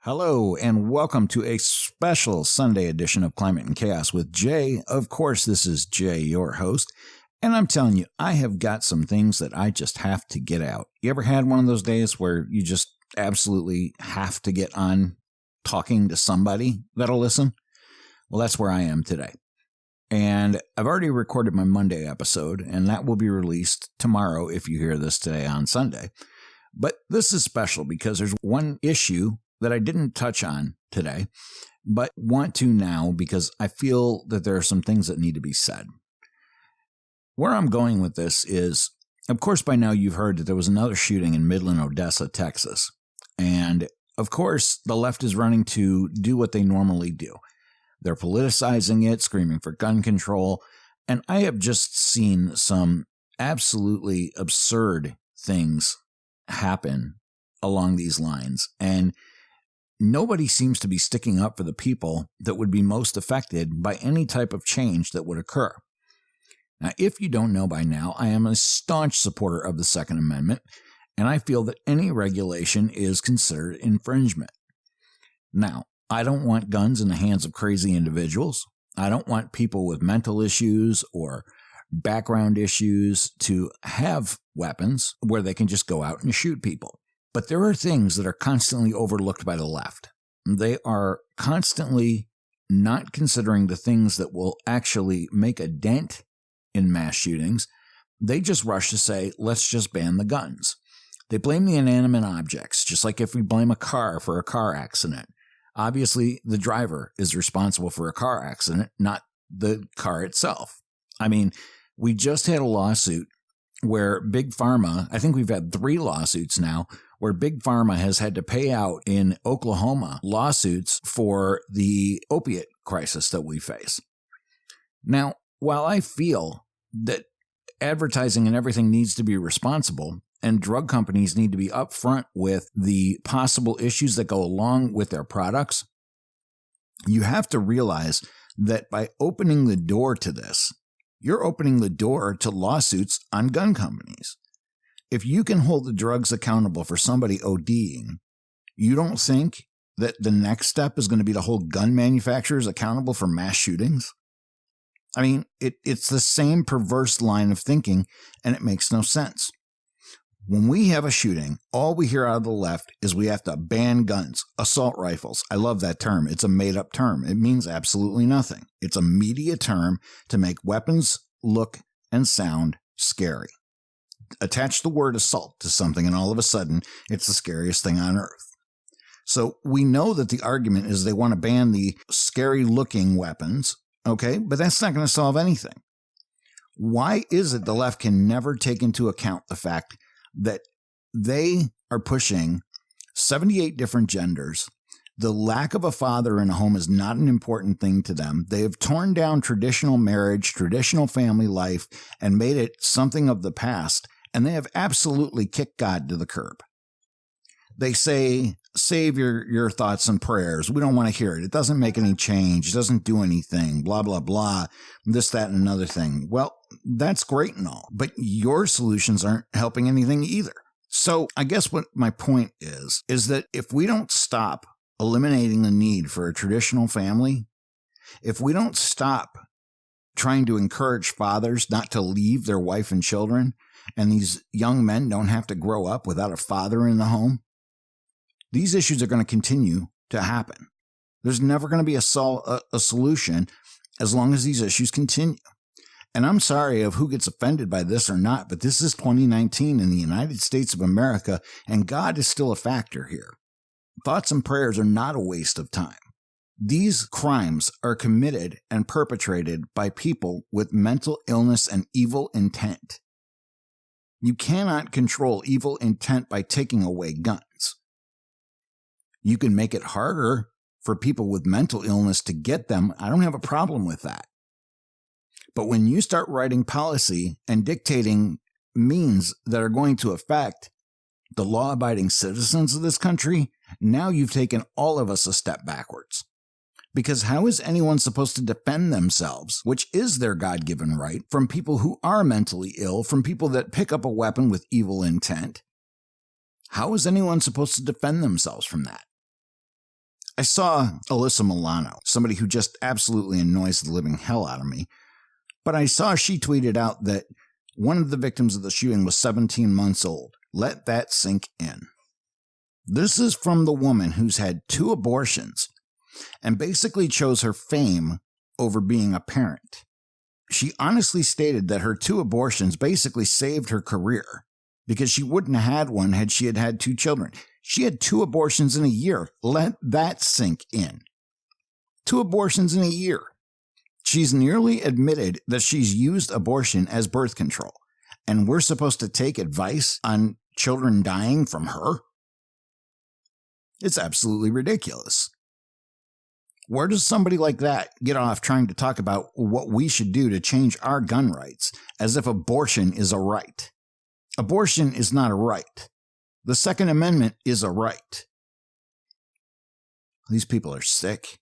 Hello, and welcome to a special Sunday edition of Climate and Chaos with Jay. Of course, this is Jay, your host, and I'm telling you, I have got some things that I just have to get out. You ever had one of those days where you just absolutely have to get on talking to somebody that'll listen? Well, that's where I am today. And I've already recorded my Monday episode, and that will be released tomorrow if you hear this today on Sunday. But this is special because there's one issue that I didn't touch on today, but want to now because I feel that there are some things that need to be said. Where I'm going with this is, of course, by now you've heard that there was another shooting in Midland, Odessa, Texas. And of course, the left is running to do what they normally do. They're politicizing it, screaming for gun control. And I have just seen some absolutely absurd things happen along these lines. And nobody seems to be sticking up for the people that would be most affected by any type of change that would occur. Now, if you don't know by now, I am a staunch supporter of the Second Amendment, and I feel that any regulation is considered infringement. Now, I don't want guns in the hands of crazy individuals. I don't want people with mental issues or background issues to have weapons where they can just go out and shoot people. But there are things that are constantly overlooked by the left. They are constantly not considering the things that will actually make a dent in mass shootings. They just rush to say, let's just ban the guns. They blame the inanimate objects, just like if we blame a car for a car accident. Obviously, the driver is responsible for a car accident, not the car itself. I mean, we just had a lawsuit where Big Pharma, I think we've had 3 lawsuits now, where Big Pharma has had to pay out in Oklahoma lawsuits for the opiate crisis that we face. Now, while I feel that advertising and everything needs to be responsible, and drug companies need to be upfront with the possible issues that go along with their products, you have to realize that by opening the door to this, you're opening the door to lawsuits on gun companies. If you can hold the drugs accountable for somebody ODing, you don't think that the next step is going to be to hold gun manufacturers accountable for mass shootings? I mean, it's the same perverse line of thinking, and it makes no sense. When we have a shooting, all we hear out of the left is we have to ban guns, assault rifles. I love that term. It's a made-up term. It means absolutely nothing. It's a media term to make weapons look and sound scary. Attach the word assault to something, and all of a sudden, it's the scariest thing on earth. So we know that the argument is they want to ban the scary-looking weapons, okay? But that's not going to solve anything. Why is it the left can never take into account the fact that they are pushing 78 different genders? The lack of a father in a home is not an important thing to them. They have torn down traditional marriage, traditional family life, and made it something of the past, and they have absolutely kicked God to the curb. They say, save your thoughts and prayers. We don't want to hear it. It doesn't make any change. It doesn't do anything, blah, blah, blah, this, that, and another thing. Well, that's great and all, but your solutions aren't helping anything either. So I guess what my point is that if we don't stop eliminating the need for a traditional family, if we don't stop trying to encourage fathers not to leave their wife and children, and these young men don't have to grow up without a father in the home, these issues are going to continue to happen. There's never going to be a solution as long as these issues continue. And I'm sorry of who gets offended by this or not, but this is 2019 in the United States of America, and God is still a factor here. Thoughts and prayers are not a waste of time. These crimes are committed and perpetrated by people with mental illness and evil intent. You cannot control evil intent by taking away guns. You can make it harder for people with mental illness to get them. I don't have a problem with that. But when you start writing policy and dictating means that are going to affect the law-abiding citizens of this country, now you've taken all of us a step backwards. Because how is anyone supposed to defend themselves, which is their God-given right, from people who are mentally ill, from people that pick up a weapon with evil intent? How is anyone supposed to defend themselves from that? I saw Alyssa Milano, somebody who just absolutely annoys the living hell out of me, but I saw she tweeted out that one of the victims of the shooting was 17 months old. Let that sink in. This is from the woman who's had 2 abortions and basically chose her fame over being a parent. She honestly stated that her 2 abortions basically saved her career because she wouldn't have had one had she had 2 children. She had 2 abortions in a year. Let that sink in. 2 abortions in a year. She's nearly admitted that she's used abortion as birth control, and we're supposed to take advice on children dying from her? It's absolutely ridiculous. Where does somebody like that get off trying to talk about what we should do to change our gun rights as if abortion is a right? Abortion is not a right. The Second Amendment is a right. These people are sick.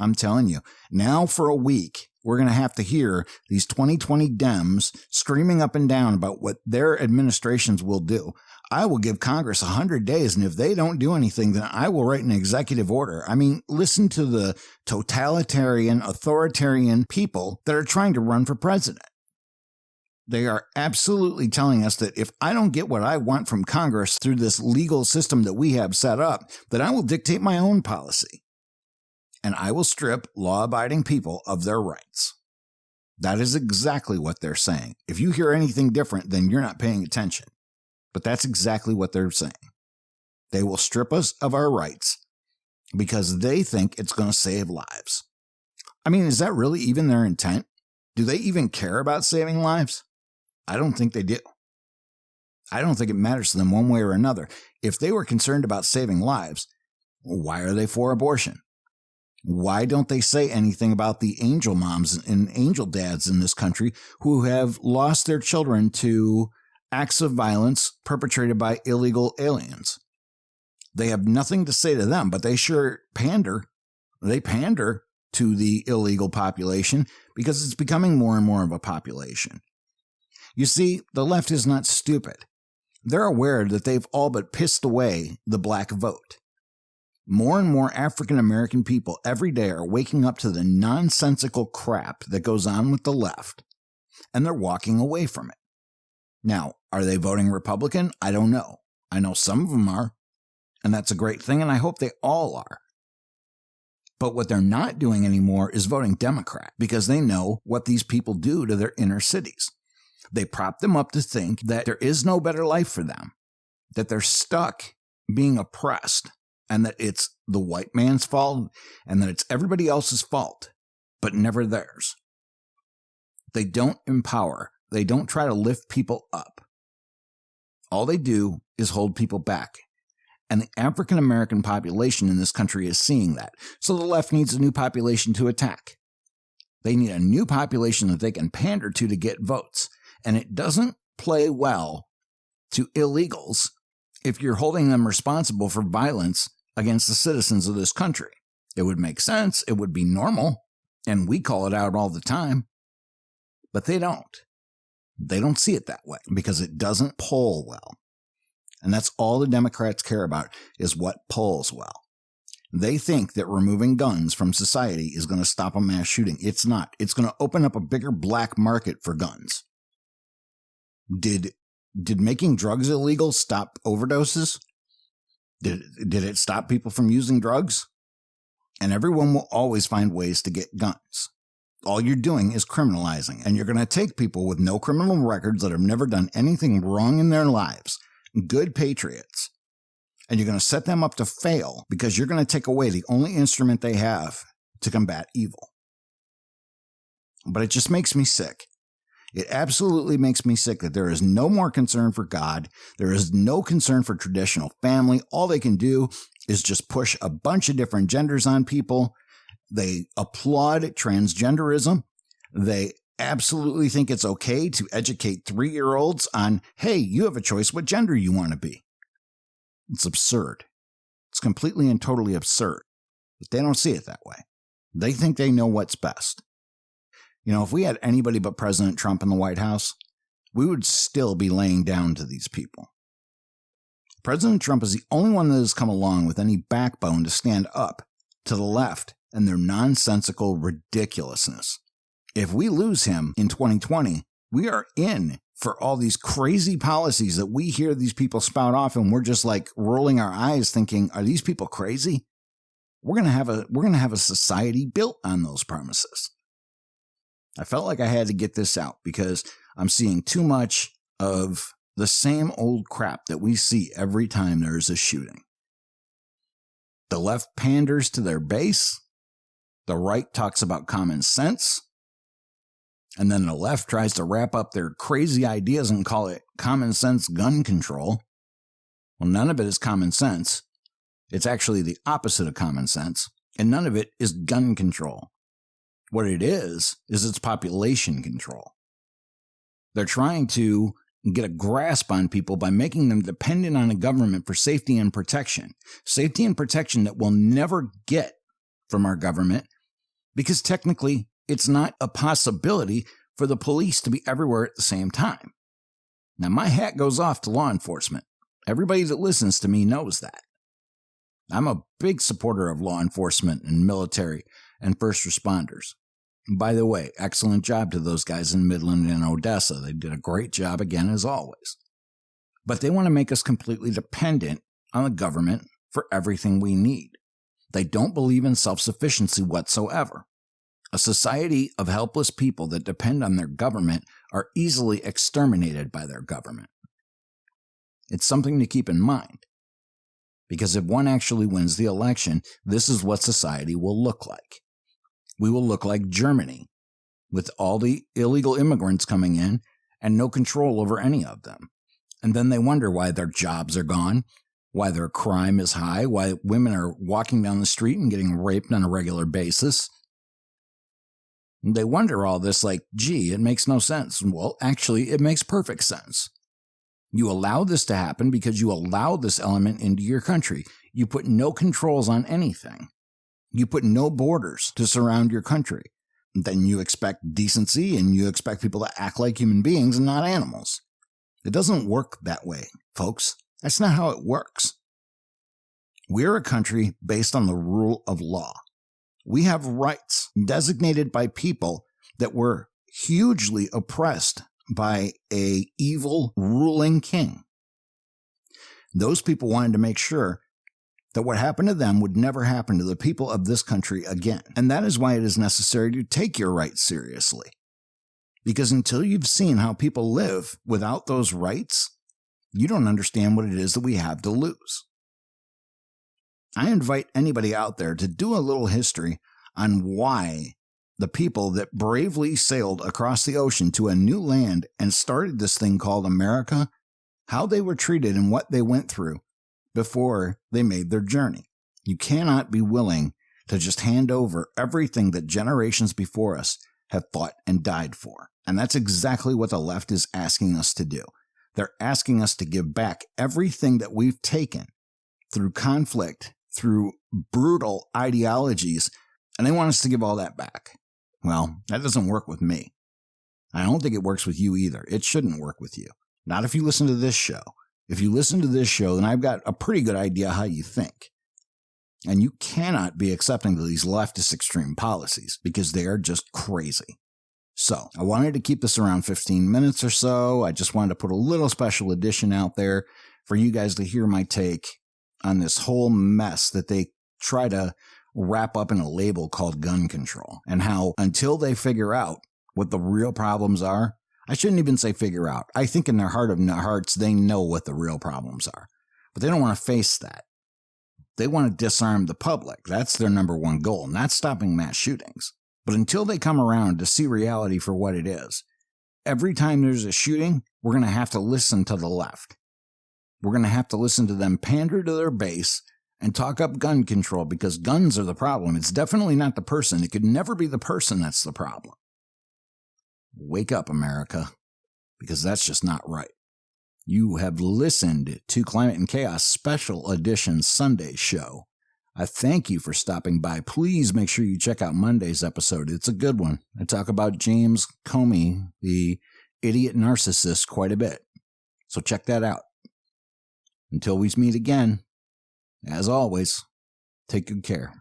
I'm telling you, now for a week, we're going to have to hear these 2020 Dems screaming up and down about what their administrations will do. I will give Congress 100 days, and if they don't do anything, then I will write an executive order. I mean, listen to the totalitarian, authoritarian people that are trying to run for president. They are absolutely telling us that if I don't get what I want from Congress through this legal system that we have set up, that I will dictate my own policy. And I will strip law-abiding people of their rights. That is exactly what they're saying. If you hear anything different, then you're not paying attention. But that's exactly what they're saying. They will strip us of our rights because they think it's going to save lives. I mean, is that really even their intent? Do they even care about saving lives? I don't think they do. I don't think it matters to them one way or another. If they were concerned about saving lives, why are they for abortion? Why don't they say anything about the angel moms and angel dads in this country who have lost their children to acts of violence perpetrated by illegal aliens? They have nothing to say to them, but they sure pander. They pander to the illegal population because it's becoming more and more of a population. You see, the left is not stupid. They're aware that they've all but pissed away the black vote. More and more African American people every day are waking up to the nonsensical crap that goes on with the left, and they're walking away from it. Now, are they voting Republican? I don't know. I know some of them are, and that's a great thing, and I hope they all are. But what they're not doing anymore is voting Democrat, because they know what these people do to their inner cities. They prop them up to think that there is no better life for them, that they're stuck being oppressed, and that it's the white man's fault, and that it's everybody else's fault, but never theirs. They don't empower. They don't try to lift people up. All they do is hold people back. And the African American population in this country is seeing that. So the left needs a new population to attack. They need a new population that they can pander to get votes. And it doesn't play well to illegals if you're holding them responsible for violence against the citizens of this country. It would make sense. It would be normal. And we call it out all the time. But they don't. They don't see it that way because it doesn't poll well. And that's all the Democrats care about is what polls well. They think that removing guns from society is going to stop a mass shooting. It's not. It's going to open up a bigger black market for guns. Did making drugs illegal stop overdoses? Did it stop people from using drugs? And everyone will always find ways to get guns. All you're doing is criminalizing, and you're going to take people with no criminal records that have never done anything wrong in their lives, good patriots, and you're going to set them up to fail because you're going to take away the only instrument they have to combat evil. But it just makes me sick. It absolutely makes me sick that there is no more concern for God. There is no concern for traditional family. All they can do is just push a bunch of different genders on people. They applaud transgenderism. They absolutely think it's okay to educate 3-year-olds on, hey, you have a choice what gender you want to be. It's absurd. It's completely and totally absurd. But they don't see it that way. They think they know what's best. You know, if we had anybody but President Trump in the White House, we would still be laying down to these people. President Trump is the only one that has come along with any backbone to stand up to the left and their nonsensical ridiculousness. If we lose him in 2020, we are in for all these crazy policies that we hear these people spout off, and we're just like rolling our eyes thinking, are these people crazy? We're going to have a society built on those promises. I felt like I had to get this out because I'm seeing too much of the same old crap that we see every time there's a shooting. The left panders to their base. The right talks about common sense. And then the left tries to wrap up their crazy ideas and call it common sense gun control. Well, none of it is common sense. It's actually the opposite of common sense. And none of it is gun control. What it is it's population control. They're trying to get a grasp on people by making them dependent on a government for safety and protection. Safety and protection that we'll never get from our government because technically it's not a possibility for the police to be everywhere at the same time. Now, my hat goes off to law enforcement. Everybody that listens to me knows that. I'm a big supporter of law enforcement and military and first responders. And by the way, excellent job to those guys in Midland and Odessa. They did a great job again, as always. But they want to make us completely dependent on the government for everything we need. They don't believe in self-sufficiency whatsoever. A society of helpless people that depend on their government are easily exterminated by their government. It's something to keep in mind. Because if one actually wins the election, this is what society will look like. We will look like Germany, with all the illegal immigrants coming in and no control over any of them. And then they wonder why their jobs are gone, why their crime is high, why women are walking down the street and getting raped on a regular basis. And they wonder all this like, gee, it makes no sense. Well, actually, it makes perfect sense. You allow this to happen because you allow this element into your country. You put no controls on anything. You put no borders to surround your country. Then you expect decency and you expect people to act like human beings and not animals. It doesn't work that way, folks. That's not how it works. We're a country based on the rule of law. We have rights designated by people that were hugely oppressed by an evil ruling king. Those people wanted to make sure that what happened to them would never happen to the people of this country again. And that is why it is necessary to take your rights seriously. Because until you've seen how people live without those rights, you don't understand what it is that we have to lose. I invite anybody out there to do a little history on why the people that bravely sailed across the ocean to a new land and started this thing called America, how they were treated and what they went through before they made their journey. You cannot be willing to just hand over everything that generations before us have fought and died for. And that's exactly what the left is asking us to do. They're asking us to give back everything that we've taken through conflict, through brutal ideologies, and they want us to give all that back. Well, that doesn't work with me. I don't think it works with you either. It shouldn't work with you. Not if you listen to this show. If you listen to this show, then I've got a pretty good idea how you think. And you cannot be accepting of these leftist extreme policies because they are just crazy. So I wanted to keep this around 15 minutes or so. I just wanted to put a little special edition out there for you guys to hear my take on this whole mess that they try to wrap up in a label called gun control, and how until they figure out what the real problems are, I shouldn't even say figure out. I think in their heart of hearts, they know what the real problems are, but they don't want to face that. They want to disarm the public. That's their number one goal, not stopping mass shootings. But until they come around to see reality for what it is, every time there's a shooting, we're going to have to listen to the left. We're going to have to listen to them pander to their base and talk up gun control because guns are the problem. It's definitely not the person. It could never be the person that's the problem. Wake up, America, because that's just not right. You have listened to Climate and Chaos Special Edition Sunday show. I thank you for stopping by. Please make sure you check out Monday's episode. It's a good one. I talk about James Comey, the idiot narcissist, quite a bit. So check that out. Until we meet again, as always, take good care.